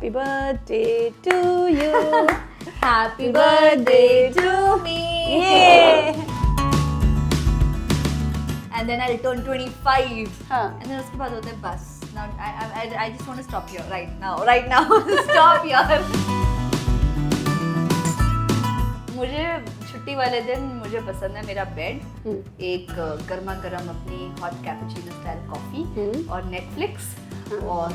Happy birthday to you. Happy birthday to me. Yeah. And then I'll turn 25. हाँ. And then उसके बाद होता है बस. Now I just want to stop here right now. Stop here. मुझे छुट्टी वाले दिन मुझे पसंद है मेरा बेड, एक गर्मा गर्म अपनी हॉट कैपुचिनो स्टाइल कॉफी और नेटफ्लिक्स और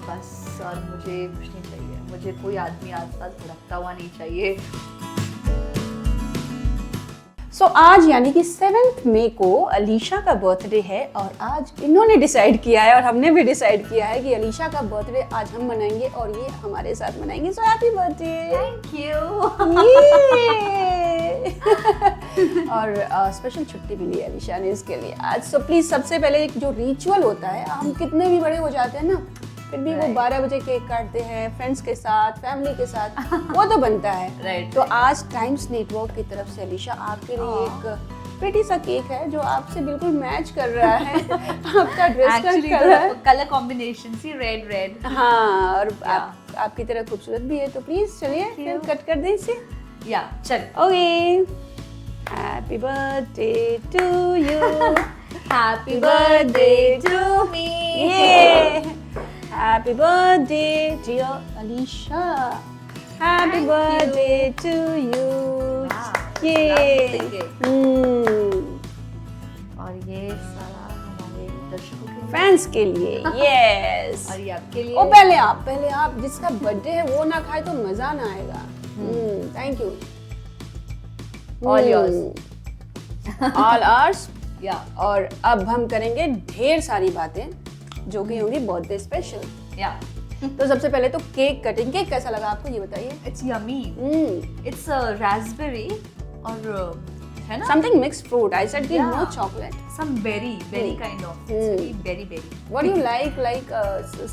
बस, और मुझे कुछ नहीं चाहिए. मुझे कोई आदमी आसपास भड़कता हुआ नहीं चाहिए. So, आज यानी कि 7 मई को अलीशा का बर्थडे है और आज इन्होंने डिसाइड किया है और हमने भी डिसाइड किया है कि अलीशा का बर्थडे आज हम मनाएंगे और ये हमारे साथ मनाएंगे. So happy birthday. Thank you. और स्पेशल छुट्टी मिली है अलीशा ने इसके लिए आज. सो प्लीज सबसे पहले एक जो रिचुअल होता है, हम कितने भी बड़े हो जाते हैं ना, फिर भी वो 12 बजे केक काटते हैं फ्रेंड्स के साथ, फैमिली के साथ, वो तो बनता है. Right. तो आज टाइम्स नेटवर्क की तरफ से अलीशा आपके लिए एक प्रीटी सा केक है जो आपसे बिल्कुल मैच कर रहा है. आपका ड्रेस का कलर कॉम्बिनेशन सी रेड. हाँ, और आपकी तरह खूबसूरत भी है. तो प्लीज चलिए फिर कट कर दें इसे. या चल. Okay. Happy birthday to you. Happy birthday to me. Happy birthday dear Alisha. Happy Thank birthday you. to you. Wow, Yay. lovely. और ये सारा हमारे दर्शकों के लिए, फैंस के लिए. Yes. और ये आपके लिए. ओ पहले आप जिसका बर्थडे है वो ना खाए तो मजा ना आएगा. Thank you. All yours. All ours. या और अब हम करेंगे ढेर सारी बातें जो कि होंगी बर्थडे स्पेशल. या तो सबसे पहले तो केक कटिंग. केक कैसा लगा आपको ये बताइए. It's yummy. इट्स रास्पबेरी और है ना something mixed fruit. I said कि Yeah. No chocolate. some berry kind of. Berry. What you like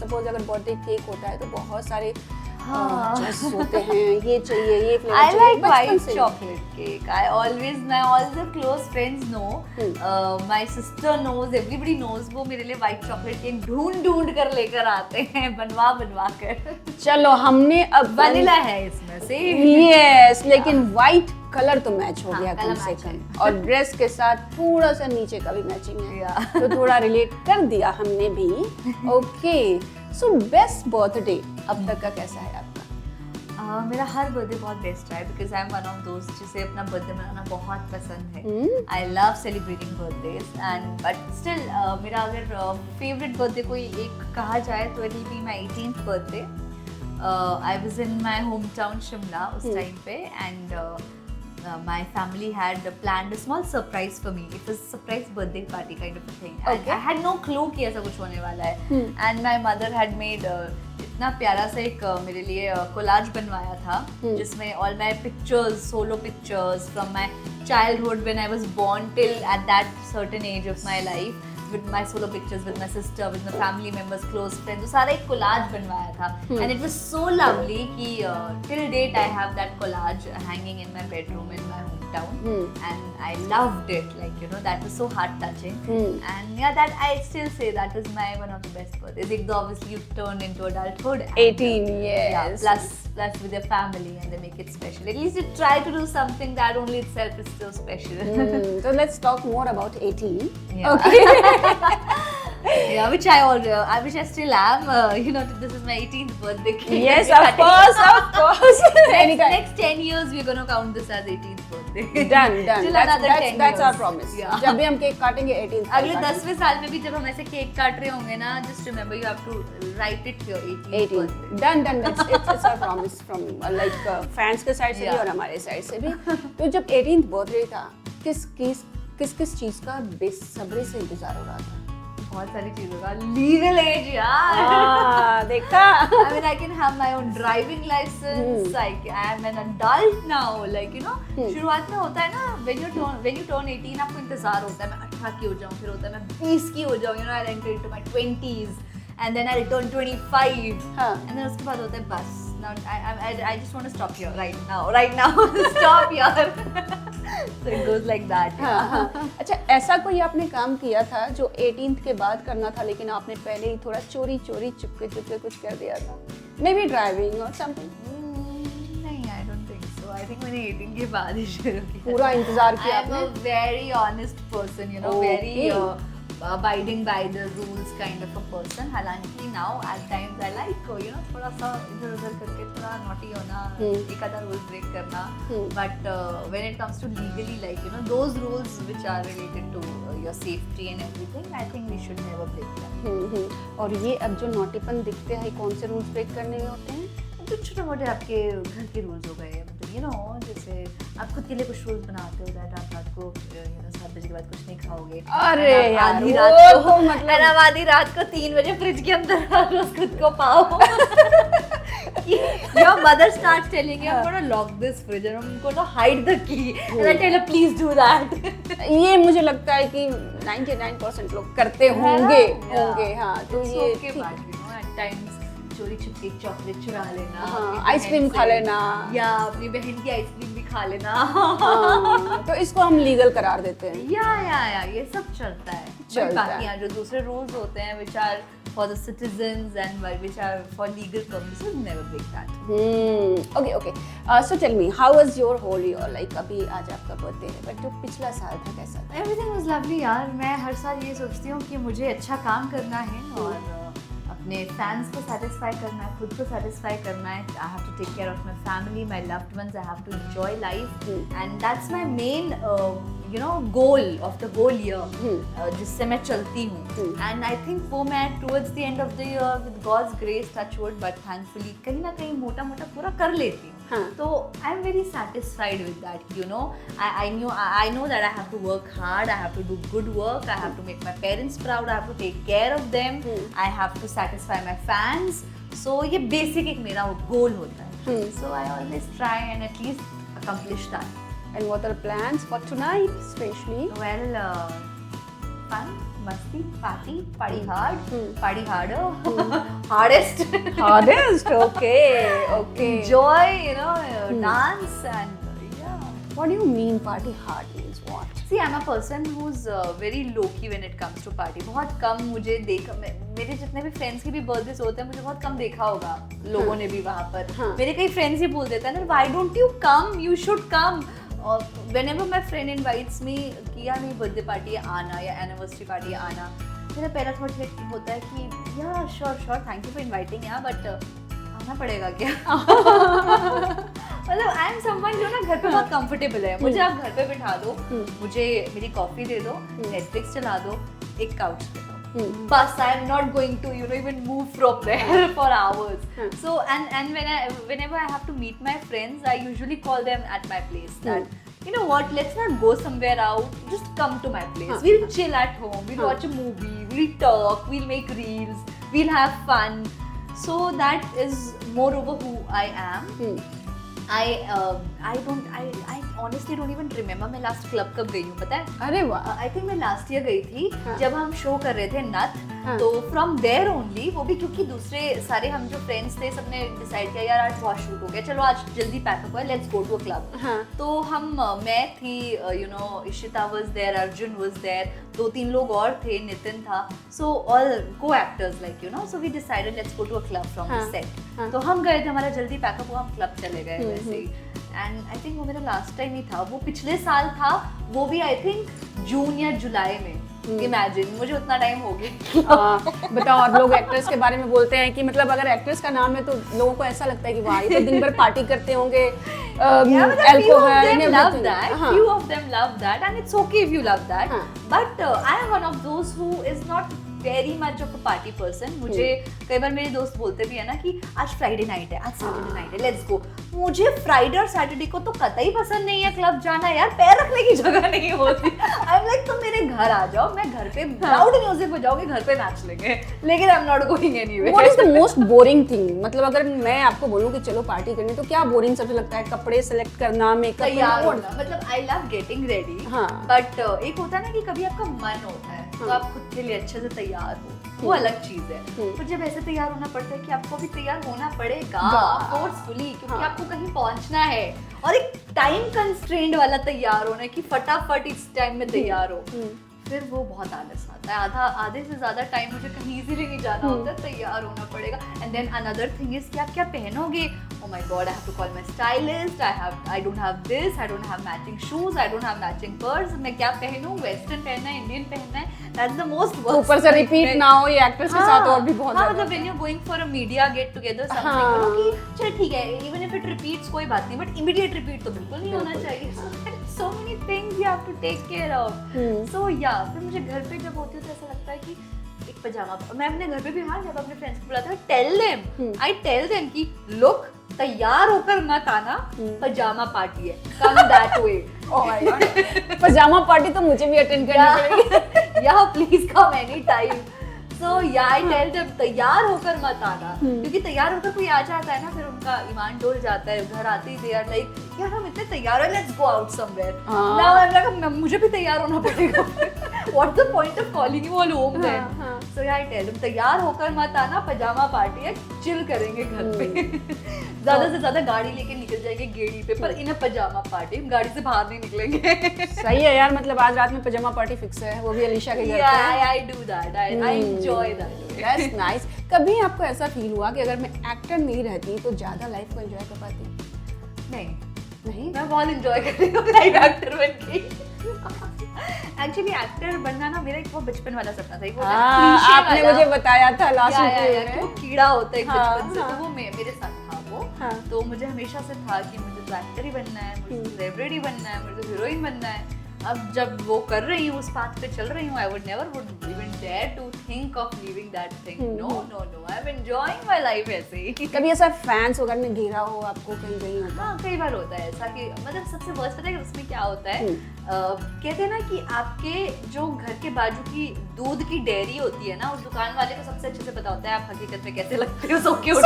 suppose अगर बर्थडे केक होता है तो बहुत सारे choices होते हैं. ये चाहिए, ये फ्लेवर I चाहिए. like white chocolate cake. All the close friends know. My sister knows. Everybody knows. वो मेरे लिए white chocolate cake ढूंढ कर लेकर आते हैं, बनवा कर. चलो हमने अब वनीला है इसमें से. यस, लेकिन व्हाइट कलर तो मैच हो गया कम कलर से match कम. है. और ड्रेस के साथ थोड़ा सा नीचे का भी मैचिंग है. Yeah. तो थोड़ा रिलेट कर दिया हमने भी. ओके. सो बेस्ट बर्थडे अब तक का कैसा है आपका? मेरा हर बर्थडे बहुत बेस्ट रहा है because I M one of दोस्त जिसे अपना बर्थडे मनाना बहुत पसंद है. I love celebrating birthdays and but still मेरा अगर फेवरेट बर्थडे कोई एक कहा जाए तो it will be my 18th birthday. I was in my home town Shimla उस टाइम पे and my family had planned a small surprise for me. It was a surprise birthday party kind of a thing. Okay. And I had no clue कि ऐसा कुछ होने वाला है. And my mother had made इतना प्यारा सा एक मेरे लिए कोलाज बनवाया था जिसमें all my pictures, solo pictures from my childhood when I was born till at that certain age of my life, with my solo pictures with my sister, with my family members, close friends, वो सारा एक collage बनवाया था. And it was so lovely कि till date I have that collage hanging in my bedroom in my hometown. And I loved it, like you know, that was so heart touching. And yeah, that I still say that is my one of the best birthdays. Like obviously you turn into adulthood. And, 18, yes. Yeah, plus with your family and they make it special. At least you try to do something that only itself is so special. So let's talk more about 18. Yeah. Okay. Yeah, which I still am. You know, this is my 18th birthday. Yes, of course. Next 10 years, we're gonna count this as 18th birthday. Done. Still another 10 That's our years. promise. Yeah. जब भी हम cake काटेंगे 18th. अगले 10वें साल में भी जब हम ऐसे केक काट रहे होंगे ना, just remember you have to write it here 18th 18. birthday. Done. It's our promise from like fans के साइड से भी Yeah. और हमारे साइड से भी. तो जब 18th बर्थडे था, किस चीज का बेसब्री से इंतजार हो रहा था? बहुत सारी चीजों का लीगल एज यार. देखा. I mean, I can have my own driving license. I am an adult now. Like you know, शुरुआत में होता है ना, when you turn 18, आपको इंतजार होता है मैं 18 की हो जाऊँ, फिर होता है मैं 20 की हो जाऊँ. You know, I'll enter into my 20s, and then I'll turn 25. हाँ. And then उसके बाद होता है बस. Now I just want to stop here right now. Stop here. So it goes like that. हाँ. अच्छा, ऐसा कोई आपने काम किया था जो 18th के बाद करना था लेकिन आपने पहले ही थोड़ा चोरी चुपके कुछ कर दिया था? Maybe driving or something. नहीं, I don't think so. I think मैंने 18 के बाद ही शुरू किया. पूरा इंतजार किया I'm a very honest person, you know, very abiding by the rules kind of a person. हालांकि now at times I like, you know, थोड़ा सा इधर-उधर करके थोड़ा naughty होना, एक आधा rule break करना. But when it comes to legally, like, you know, those rules which are related to your safety and everything, I think we should never break them. और ये अब जो नोटिपन दिखते हैं कौन से रूल्स ब्रेक करने होते हैं? तो छोटे मोटे आपके घर के रूल्स हो गए, मतलब यू नो, जैसे आप खुद के लिए कुछ रूल्स बनाते हो दैट आप रात को 7 बजे के बाद कुछ नहीं खाओगे. अरे यार, आधी रात को मतलब आप आधी रात को 3 बजे फ्रिज के अंदर रोज खुद को पाओ. Your mother starts telling you, I'm gonna lock this fridge and I'm gonna hide the key. And I tell her, please do that. ये मुझे लगता है कि 99% लोग करते होंगे. हाँ, तो ये okay, but you know, at times चोरी छुपके चॉकलेट चुरा लेना, हाँ, आइसक्रीम खा लेना, या अपनी बहन की आइसक्रीम भी खा लेना. हाँ, तो इसको हम लीगल करार देते हैं. या ये सब चलता है. चलता बाकी है. यहाँ जो दूसरे रूल्स होते हैं which are for the citizens and which are for legal purposes, never break that. Okay. So tell me, how was your whole year? Like अभी आज आपका बर्थडे है, but जो पिछला साल था कैसा था? Everything was lovely यार. मैं हर साल ये सोचती हूँ कि मुझे अच्छा काम करना है और अपने फैंस को सेटिस्फाई करना है, खुद को सेटिस्फाई करना है. I have to take care of my family, my loved ones. I have to enjoy life and that's my main you know goal of the whole year, जिससे मैं चलती हूँ. एंड आई थिंक वो मैं towards the end of the year with God's grace, touch wood, but thankfully कहीं ना कहीं मोटा मोटा पूरा कर लेती हूँ. So I'm very satisfied with that, you know. I know that I have to work hard, I have to do good work, I have to make my parents proud, I have to take care of them, I have to satisfy my fans. So ये basic एक मेरा goal होता है. So I always try and at least accomplish that. And what are plans for tonight, especially? Well, fun, masti, party hard, party harder, hardest. Okay. Enjoy, you know, dance and yeah. What do you mean party hard means what? See, I'm a person who's very low-key when it comes to party. बहुत कम मुझे मेरे जितने भी friends की भी birthdays होते हैं, मुझे बहुत कम देखा होगा लोगों ने भी वहाँ पर. मेरे कई फ्रेंड्स ही बोल देते हैं ना, why don't you come? You should come. और whenever my friend invites me कि यार मेरी बर्थडे पार्टी है आना, या एनिवर्सरी पार्टी है आना, मेरा पहला थॉट होता है कि यार sure thank you for inviting यार, बट आना पड़ेगा क्या? मतलब आई एम समवन जो ना घर पे बहुत कंफर्टेबल है. मुझे आप घर पे बिठा दो, मुझे मेरी कॉफी दे दो, नेटफ्लिक्स चला दो, एक काउच पे दो, बस. I am not going to you know even move from there for hours. So and whenever I have to meet my friends, I usually call them at my place that you know what, let's not go somewhere out, just come to my place. We'll chill at home, we'll watch a movie, we'll talk, we'll make reels, we'll have fun. So that is moreover who I am. I honestly don't even remember मैं last club कब गई हूँ, पता है? अरे वाह. I think मैं last year गई थी जब हम शो कर रहे थे नथ. तो फ्रॉम देयर ओनली, वो भी क्योंकि दूसरे सारे हम जो फ्रेंड्स थे सबने डिसाइड किया यार आज बहुत शूट हो गया, चलो आज जल्दी पैकअप हुआ, let's go to a club. तो हम मैं थी, you know, Ishita was there, Arjun was there, 2-3 लोग और थे, नितिन था. So all co-actors like you know. So we decided let's go to a club from the set. तो हम गए थे, हमारा जल्दी पैकअप हुआ, हम क्लब चले गए वैसे ही. एंड आई थिंक वो मेरा लास्ट टाइम ही था, वो पिछले साल था, वो भी आई थिंक जून या जुलाई में. इमेजिन, मुझे उतना टाइम हो गया. बताओ, और लोग एक्ट्रेस के बारे में बोलते हैं कि मतलब अगर एक्ट्रेस का नाम है तो लोगों को ऐसा लगता है कि वाह ये तो दिन भर पार्टी करते होंगे. Few of them love that and it's okay if you love that. But I am one of those who is not very much of a party person. मुझे कई बार मेरे दोस्त बोलते भी है ना कि आज फ्राइडे नाइट है, आज सैटरडे नाइट है, लेट्स गो. मुझे फ्राइडे और सैटरडे को तो कतई पसंद नहीं है क्लब जाना यार, पैर रखने की जगह नहीं होती. आई एम लाइक तुम मेरे घर आ जाओ, मैं घर पे लाउड म्यूजिक बजाओगे, घर पे नाच लेंगे, लेकिन आई am not going anywhere. What is the most boring thing? मतलब अगर मैं आपको बोलूं कि चलो पार्टी करनी, तो क्या बोरिंग सबसे लगता है? कपड़े सेलेक्ट करना, मेकअप करना. मतलब I love getting ready, but एक होता है ना कि कभी आपका मन होता है तो आप खुद के लिए अच्छे से तैयार हो. वो अलग चीज है। पर जब ऐसे तैयार होना पड़ता है कि आपको भी तैयार होना पड़ेगा फोर्सफुली, क्योंकि आपको कहीं पहुंचना है, और एक टाइम कंस्ट्रेंट वाला तैयार होना है कि फटाफट इस टाइम में तैयार हो, फिर वो बहुत आलस आता है। आधे से ज्यादा टाइम मुझे कहीं इजीली नहीं जाना होता है, तैयार होना पड़ेगा। And then another thing is कि आप क्या पहनोगे। Oh my God, I have to call my stylist. I don't have this. I don't have matching shoes. I don't have matching purse. मैं क्या पहनूं? वेस्टर्न पहनना है, इंडियन पहनना है। That's the most worst. ऊपर से रिपीट ना हो ये एक्टर्स के साथ और भी बहुत हाँ, मतलब when you're going for a media get together something, कि चल ठीक है, even if it repeats कोई बात नहीं, but immediate repeat तो बिल्कुल नहीं होना चाहिए। So many things you have to take care of. So yeah, फिर मुझे घर पे जब होती है तो ऐसा लगता है कि एक पजामा, मैं अपने घर पे भी, हाँ, जब अपने फ्रेंड्स को बुलाता हूँ, I tell them कि look, तैयार होकर मत आना, पजामा पार्टी है, come that way. Oh my God, pyjama party तो मुझे भी अटेंड करनी पड़ेगी। Yeah, please come anytime. So yeah, I tell them तैयार होकर मत आना, क्योंकि तैयार होकर कोई आ जाता है ना, फिर उनका ईमान डोल जाता है। घर आते ही they are like, यार हम इतने तैयार हैं, let's go out somewhere. Now I'm like, मुझे भी तैयार होना पड़ेगा। What's the point of calling you all home then? So yeah, I tell them तैयार होकर मत आना, पजामा पार्टी है, चिल करेंगे घर पे। ज्यादा से ज्यादा गाड़ी लेके निकल जाएंगे गेड़ी पे, पर इन पजामा पार्टी, गाड़ी से बाहर नहीं निकलेंगे। सही है यार, मतलब आज रात में पजामा पार्टी फिक्स है, वो भी अलीशा के घर पे। I do that. I enjoy that. That's nice. कभी आपको ऐसा फील हुआ कि अगर मैं एक्टर नहीं रहती तो ज्यादा लाइफ को एंजॉय कर पाती? नहीं, मैं बहुत एंजॉय कर रही हूँ लाइफ एक्टर बन के। एक्चुअली एक्टर बनना ना मेरा एक वो बचपन वाला सपना था। आपने मुझे बताया था लास्ट में, वो कीड़ा होता है बचपन से, तो वो मेरे साथ था वो। तो मुझे हमेशा से था कि मुझे तो एक्टर ही बनना है, मुझे सेलिब्रिटी बनना है, मुझे हीरोइन बनना है। अब जब वो कर रही हूँ, उस पाथ पे चल रही हूँ, I would never even dare to think of leaving that thing. No, I'm enjoying my life ऐसे ही। कभी ऐसा फैंस वगैरह ने घेरा हो आपको कहीं होता? हाँ, कई बार होता है ऐसा कि मतलब सबसे वर्स्ट पता है उसमें क्या होता है, कहते हैं ना कि आपके जो घर के बाजू की दूध की डेयरी होती है ना, उस दुकान वाले को सबसे अच्छे से पता होता है आप हकीकत में कैसे लगते हो, सो क्यूट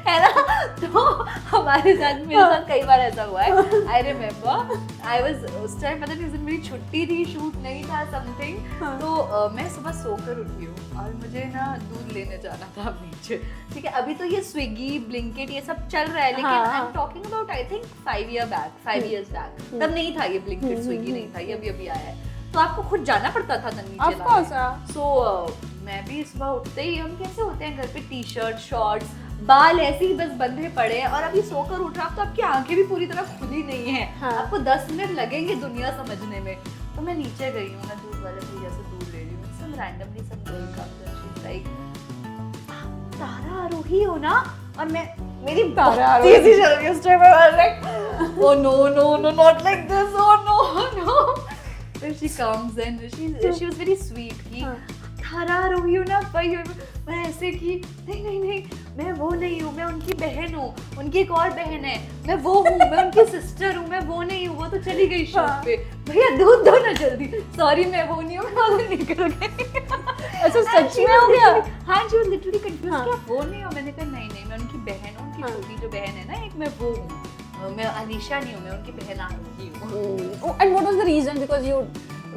है ना। तो हमारे साथ, मेरे साथ कई बार ऐसा हुआ है। आई रिमेम्बर आई वाज, उस टाइम पता नहीं उस दिन मेरी छुट्टी थी, शूट नहीं था समथिंग, तो मैं सुबह सोकर उठी हूँ और मुझे ना दूध लेने जाना था नीचे। ठीक है, अभी तो ये स्विगी, ब्लिंकिट ये सब चल रहा है, लेकिन I am talking about I think 5 years back। तब नहीं था ये ब्लिंकिट, स्विगी नहीं था, ये अभी आया है, तो आपको खुद जाना पड़ता था नीचे लाने। सो मैं भी सुबह उठते ही, हम कैसे होते हैं घर पे, टी शर्ट, शॉर्ट्स, बाल ऐसे ही बस बंधे पड़े हैं, और अभी सोकर उठ रहा, तो आपकी आंखें भी पूरी तरह खुली नहीं है। आपको 10 मिनट लगेंगे दुनिया समझने में। तो मैं नीचे गई हूँ, मैं दूध वाले भैया से दूध ले रही हूँ, some randomly some girl comes and she's like, तारा आरोही हो ना? और मेरी तारा तेजी चल रही है उस time, I was like, oh no, not like this, oh no. Then she comes and she was very sweet. तारा आरोही हो ना? मैं ऐसे कि नहीं, मैं वो नहीं हूँ, मैं उनकी बहन हूँ, उनकी एक और बहन है, मैं वो हूँ, मैं उनकी सिस्टर हूँ, मैं वो नहीं हूँ, वो तो चली गई शॉप पे, भैया दूध दो ना जल्दी, सॉरी मैं वो नहीं हूँ, मैं निकल गई। अच्छा सच में हो गया? हाँ, she was literally confused, क्या वो नहीं हो? मैंने कहा नहीं, मैं उनकी बहन हूँ, उनकी छोटी जो बहन है ना एक, मैं वो हूँ, मैं अलीशा नहीं हूँ, मैं उनकी बहन आरोही हूँ। And what was the reason? Because you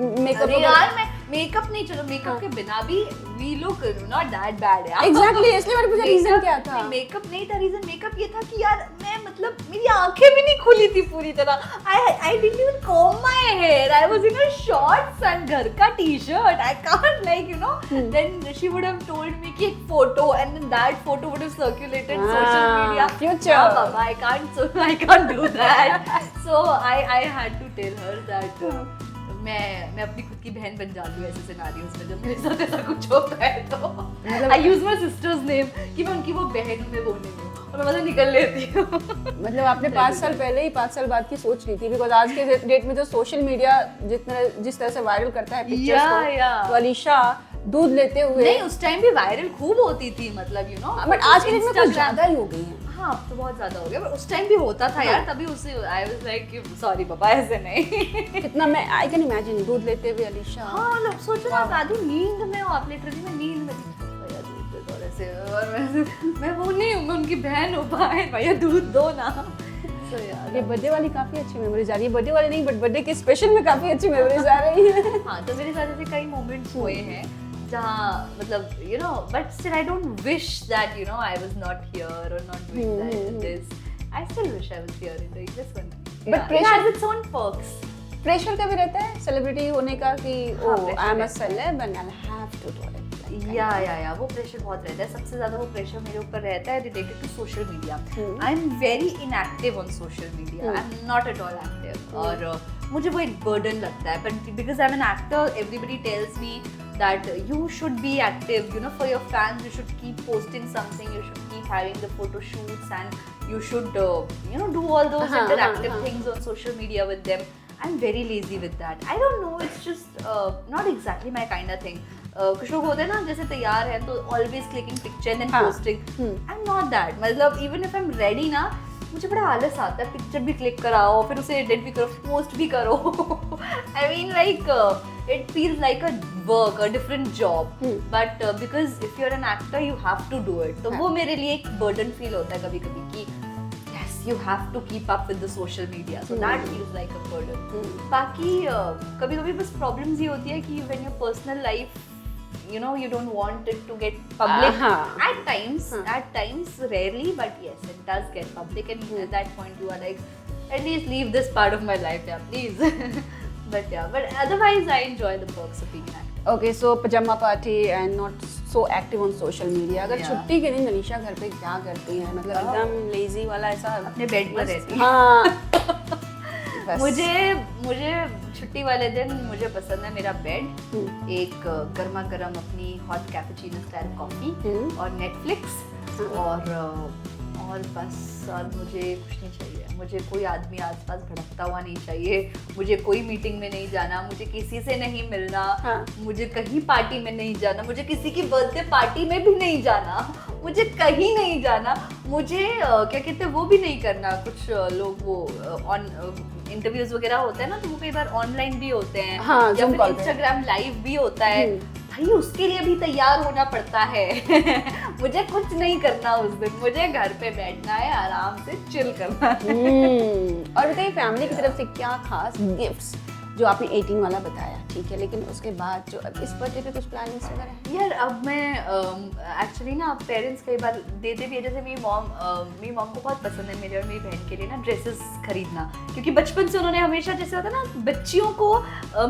अरे यार, मैं मेकअप नहीं, चलो मेकअप के बिना भी we look not that bad यार। Exactly, इसलिए मैंने पूछा रीजन क्या था? मेकअप नहीं था रीजन, मेकअप ये था कि यार मैं, मतलब मेरी आंखें भी नहीं खुली थी पूरी तरह। I didn't even comb my hair. I was in a shorts and घर का t-shirt. I can't like you know. Then she would have told me कि एक photo, and then that photo would have circulated social media. Future. हाँ बाबा, I can't do that. So I had to tell her that मैं अपनी खुद की बहन बन जाती हूँ ऐसे सिनेरियोस में, जब मेरे साथ ऐसा कुछ होता है तो आई यूज माय सिस्टर्स नेम कि मैं उनकी वो बहन हूँ, मैं वो नहीं हूँ, और मैं मतलब निकल लेती हूँ। मतलब आपने 5 साल पहले ही 5 साल बाद की सोच ली थी, बिकॉज आज के डेट में जो सोशल मीडिया जिस तरह से वायरल करता है पिक्चर्स को, तो अलीशा दूध लेते हुए, नहीं उस टाइम भी वायरल खूब होती थी, मतलब यू नो, बट आज के डेट में कुछ ज्यादा ही हो गई है। हाँ, अब तो बहुत ज्यादा हो गया, पर उस टाइम भी होता था यार, तभी उसे आई वाज लाइक सॉरी पापा, ऐसे नहीं। कितना मैं आई कैन इमेजिन दूध लेते हुए अलीशा। हाँ, मतलब सोचो ना, आधी नींद में हो आप, लिटरली मैं नींद में भैया दूध दे दो ऐसे, और मैं वो नहीं हूँ, मैं उनकी बहन हूँ, भैया दूध दो ना। So yeah, ये बर्थडे वाली काफी अच्छी मेमोरीज आ रही है, बर्थडे वाली नहीं बट बर्थडे के स्पेशल में काफी अच्छी मेमोरीज आ रही है। हाँ, तो मेरे साथ ऐसे कई मोमेंट्स हुए हैं जहाँ मतलब you know but still I don't wish that you know I was not here और not doing that this. I still wish I was here in doing this one, But pressure- has its own perks. Pressure का भी रहता है celebrity होने का कि हाँ, oh I am a pressure celeb and I have to do it. या वो प्रेशर बहुत रहता है। सबसे ज्यादा वो प्रेशर मेरे ऊपर रहता है related to social media. I am very inactive on social media, I am not at all active और मुझे वो एक बर्डन लगता है, but because I am an actor everybody tells me that you should be active, you know, for your fans you should keep posting something, you should keep having the photo shoots and you should you know do all those interactive things on social media with them. I'm very lazy with that. I don't know, it's just not exactly my kind of thing. कुछ लोग होते हैं ना जैसे तैयार हैं तो always clicking picture and then posting. I'm not that. मतलब even if I'm ready ना, मुझे बड़ा आलस आता है, पिक्चर भी क्लिक कराओ फिर उसे एडिट भी करो पोस्ट भी करो। I mean like it feels like a work, a different job, but because if you are an actor you have to do it, तो वो मेरे लिए एक बर्डन फील होता है कभी कभी कि yes you have to keep up with the social media, so that feels like a burden. बाकी कभी कभी बस प्रॉब्लम्स ये होती है कि when your personal life you know you don't want it to get public at times rarely, but yes it does get public and at that point you are like at least leave this part of my life, yeah please. but otherwise I enjoy the perks of being an actor. Okay, so pajama party and not so active on social media. अगर छुट्टी के दिन अनीशा घर पे क्या करती है, मतलब एकदम लेजी वाला ऐसा अपने बेड पर रहती है। हाँ मुझे छुट्टी वाले दिन मुझे पसंद है मेरा बेड, एक गर्मा गर्म अपनी हॉट कैपुचिनो स्टाइल कॉफी और नेटफ्लिक्स और बस, और मुझे कुछ नहीं चाहिए। मुझे कोई आदमी आसपास भड़कता हुआ नहीं चाहिए, मुझे कोई मीटिंग में नहीं जाना, मुझे किसी से नहीं मिलना, मुझे कहीं पार्टी में नहीं जाना, मुझे किसी की बर्थडे पार्टी में भी नहीं जाना, मुझे कहीं नहीं जाना, मुझे क्या कहते हैं वो भी नहीं करना। कुछ लोग वो ऑन इंटरव्यूज वगैरह होते हैं ना, तो वो कई बार ऑनलाइन भी होते हैं, या फिर इंस्टाग्राम लाइव भी होता है, भाई उसके लिए भी तैयार होना पड़ता है। मुझे कुछ नहीं करना उस दिन, मुझे घर पे बैठना है, आराम से चिल करना है। और बताइए फैमिली की तरफ से क्या खास गिफ्ट्स, जो आपने 18 वाला बताया ठीक है, लेकिन उसके बाद जो अब इस बर्थडे पे कुछ प्लानिंग्स वगैरह है? यार अब मैं एक्चुअली ना पेरेंट्स कई बार देते भी है, जैसे मेरी मॉम को बहुत पसंद है मेरे और मेरी बहन के लिए ना ड्रेसेस खरीदना, क्योंकि बचपन से उन्होंने हमेशा जैसे होता है ना बच्चियों को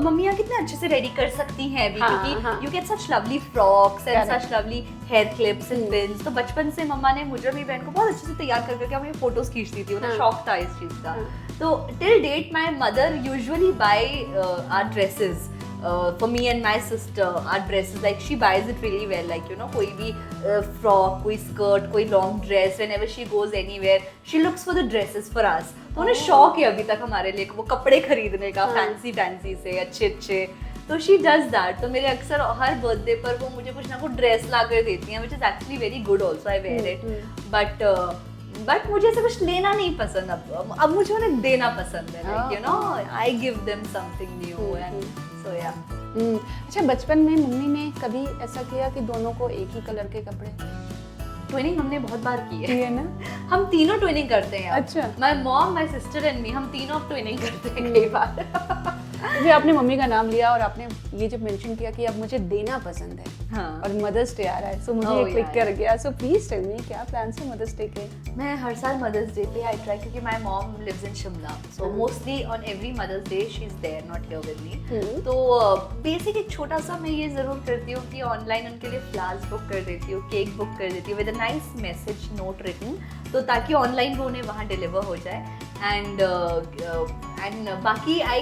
मम्मियाँ कितने अच्छे से रेडी कर सकती हैं अभी, क्योंकि you get such lovely frocks and such lovely hair clips and pins, तो बचपन से मम्मा ने मुझे और मेरी बहन को बहुत अच्छे से तैयार करके हमें फोटोज खींचती थी, उन्हें शौक था इस चीज़ का। तो till date my mother usually buy our dresses for me and my sister, our dresses, like she buys it really well, like you know कोई भी frock, कोई skirt, कोई long dress, whenever she goes anywhere she looks for the dresses for us. तो उन्हें शौक है अभी तक हमारे लिए वो कपड़े खरीदने का, फैंसी से अच्छे, तो she does that. तो मेरे अक्सर हर बर्थडे पर वो मुझे कुछ ना कुछ ड्रेस ला कर देती हैं, which is actually very good also, I wear it, but मुझे ऐसा कुछ लेना नहीं पसंद, अब मुझे उन्हें देना पसंद है, like you know I give them something new and so yeah. अच्छा, बचपन में मम्मी ने कभी ऐसा किया कि दोनों को एक ही कलर के कपड़े? ट्विनिंग हमने बहुत बार की है ना, हम तीनों ट्विनिंग करते हैं। अच्छा, my mom, my sister and me, हम तीनों ट्विनिंग करते हैं कई बार। फिर आपने मम्मी का नाम लिया और आपने ये जब मेंशन किया कि अब मुझे देना पसंद है, हाँ, और मदर्स डे आ रहा है, सो मुझे क्लिक कर गया। सो प्लीज टेल मी क्या प्लान्स है मदर्स डे के? मैं हर साल मदर्स डे पे आई ट्राई, क्योंकि my mom lives in Shimla, so mostly on every mother's day she is there, not here with me. तो बेसिक एक छोटा सा मैं ये जरूर करती हूँ कि ऑनलाइन उनके लिए फ्लावर्स बुक कर देती हूँ, केक बुक कर देती हूँ with a nice message note written, तो ताकि ऑनलाइन वो उन्हें वहाँ डिलीवर हो जाए। and बाकी I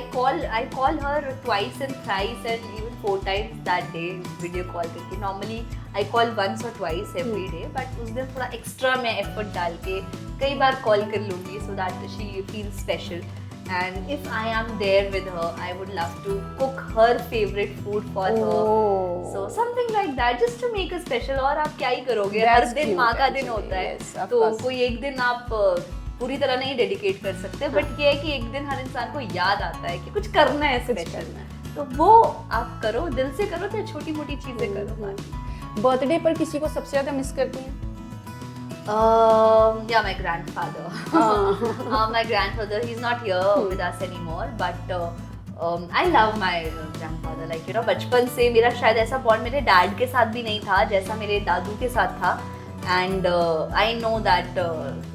call her twice and thrice and even 4 times that day video call करके। normally I call once or twice every day, but उस दिन थोड़ा एक्स्ट्रा मैं एफर्ट डाल के कई बार कॉल कर लूँगी, so that she feels special. And if I am there with her, I would love to cook her favorite food for her. So something like that, just to make her special. और आप क्या ही करोगे, हर दिन माँ का दिन होता है, तो कोई एक दिन आप पूरी तरह नहीं डेडिकेट कर सकते, बट ये है कि एक दिन हर इंसान को याद आता है कि कुछ करना है स्पेशल, तो वो आप करो, दिल से करो, तो छोटी मोटी चीजें करो। बर्थडे पर किसी को सबसे ज्यादा मिस करती हैं? Yeah, my grandfather. My grandfather, he's not here with us anymore, but I love my grandfather. Like, you know, बचपन से मेरा शायद ऐसा बॉन्ड मेरे डैड के साथ भी नहीं था जैसा मेरे दादू के साथ था. And I know that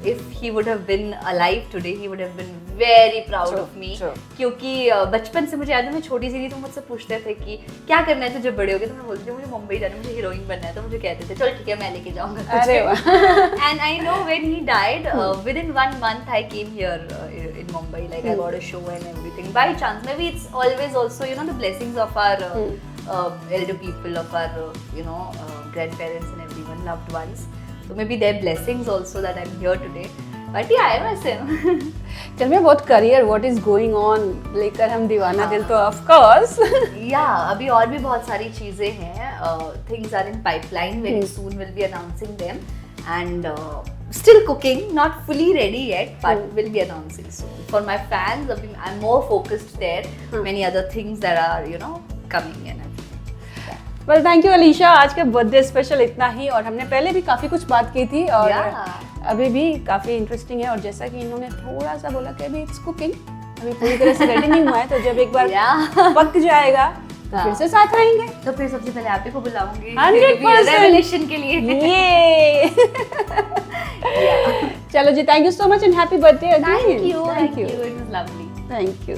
if he would have been alive today, he would have been very proud of me. क्योंकि बचपन से मुझे याद है, मैं छोटी सी थी तो मुझसे पूछते थे कि क्या करना है तुझे बड़े हो गए, तो मैं बोलती थी मुझे मुंबई जाना है, मुझे हीरोइन बनना है. तो मुझे कहते थे चल ठीक है मैं लेके जाऊंगा तुझे. And I know when he died, within 1 month I came here in Mumbai. Like I got a show and everything by chance. Maybe it's always also, you know, the blessings of our elder people, of our grandparents and everyone, loved ones. So maybe their blessings also that I'm here today. But yeah, I miss him. Tell me about career. What is going on? लेकर हम दीवाना दिल तो of course. Yeah, अभी और भी बहुत सारी चीजें हैं. Things are in pipeline. Very soon we'll be announcing them. And still cooking, not fully ready yet, but we'll be announcing soon. For my fans, I'm more focused there. Many other things that are, you know, coming in. Well thank you Alisha. आज का birthday special इतना ही, और हमने पहले भी काफ़ी कुछ बात की थी और अभी भी काफ़ी इंटरेस्टिंग है. और जैसा कि इन्होंने थोड़ा सा बोला कि अभी इट्स कुकिंग, अभी पूरी तरह से रेडी नहीं हुआ है, तो जब एक बार पक जाएगा तो फिर से साथ रहेंगे. तो फिर सबसे पहले आप ही को बुलाऊंगी 100% रेवोल्यूशन के लिए. ये चलो जी, thank you so much and happy birthday again. Thank you. It was lovely. Thank you.